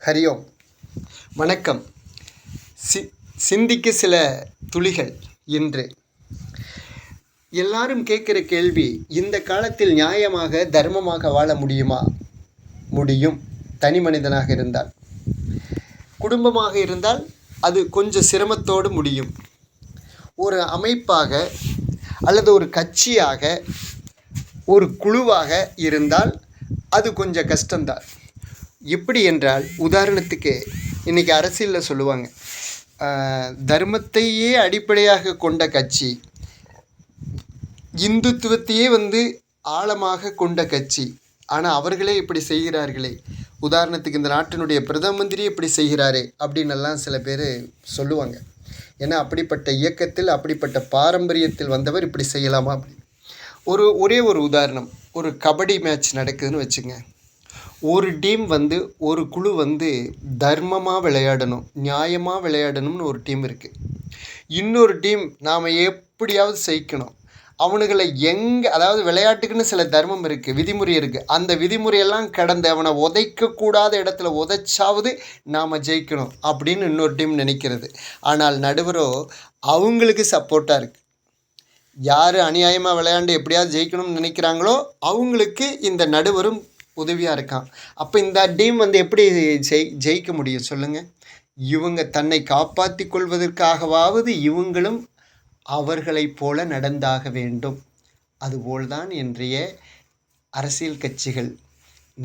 ஹரியோம். வணக்கம். சிந்திக்க சில துளிகள். இன்று எல்லாரும் கேட்குற கேள்வி, இந்த காலத்தில் நியாயமாக தர்மமாக வாழ முடியுமா? முடியும். தனி மனிதனாக இருந்தால். குடும்பமாக இருந்தால் அது கொஞ்சம் சிரமத்தோடு முடியும். ஒரு அமைப்பாக அல்லது ஒரு கட்சியாக ஒரு குழுவாக இருந்தால் அது கொஞ்சம் கஷ்டம்தான். எப்படி என்றால், உதாரணத்துக்கு இன்றைக்கி அரசியலில் சொல்லுவாங்க, தர்மத்தையே அடிப்படையாக கொண்ட கட்சி, இந்துத்துவத்தையே ஆழமாக கொண்ட கட்சி, ஆனால் அவர்களே இப்படி செய்கிறார்களே, உதாரணத்துக்கு இந்த நாட்டினுடைய பிரதம மந்திரி இப்படி செய்கிறாரே அப்படின்னெல்லாம் சில பேர் சொல்லுவாங்க. ஏன்னா அப்படிப்பட்ட இயக்கத்தில் அப்படிப்பட்ட பாரம்பரியத்தில் வந்தவர் இப்படி செய்யலாமா அப்படி. ஒரே ஒரு உதாரணம், ஒரு கபடி மேட்ச் நடக்குதுன்னு வச்சுங்க. ஒரு டீம் ஒரு குழு தர்மமாக விளையாடணும், நியாயமாக விளையாடணும்னு ஒரு டீம் இருக்குது. இன்னொரு டீம் நாம் எப்படியாவது ஜெயிக்கணும், அவனுங்களை அதாவது விளையாட்டுக்குன்னு சில தர்மம் இருக்குது, விதிமுறை இருக்குது, அந்த விதிமுறையெல்லாம் கடந்து அவனை உதைக்கக்கூடாத இடத்துல உதைச்சாவது நாம் ஜெயிக்கணும் அப்படின்னு இன்னொரு டீம் நினைக்கிறது. ஆனால் நடுவரோ அவங்களுக்கு சப்போர்ட்டாக இருக்குது. யார் அநியாயமாக விளையாண்டு எப்படியாவது ஜெயிக்கணும்னு நினைக்கிறாங்களோ அவங்களுக்கு இந்த நடுவரும் உதவியாக இருக்கான். அப்போ இந்த டீம் எப்படி ஜெயிக்க முடியும் சொல்லுங்கள்? இவங்க தன்னை காப்பாற்றி கொள்வதற்காகவாவது இவங்களும் அவர்களைப் போல நடந்தாக வேண்டும். அதுபோல்தான் இன்றைய அரசியல் கட்சிகள்,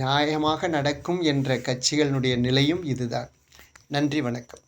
நியாயமாக நடக்கும் என்ற கட்சிகளினுடைய நிலையும் இதுதான். நன்றி, வணக்கம்.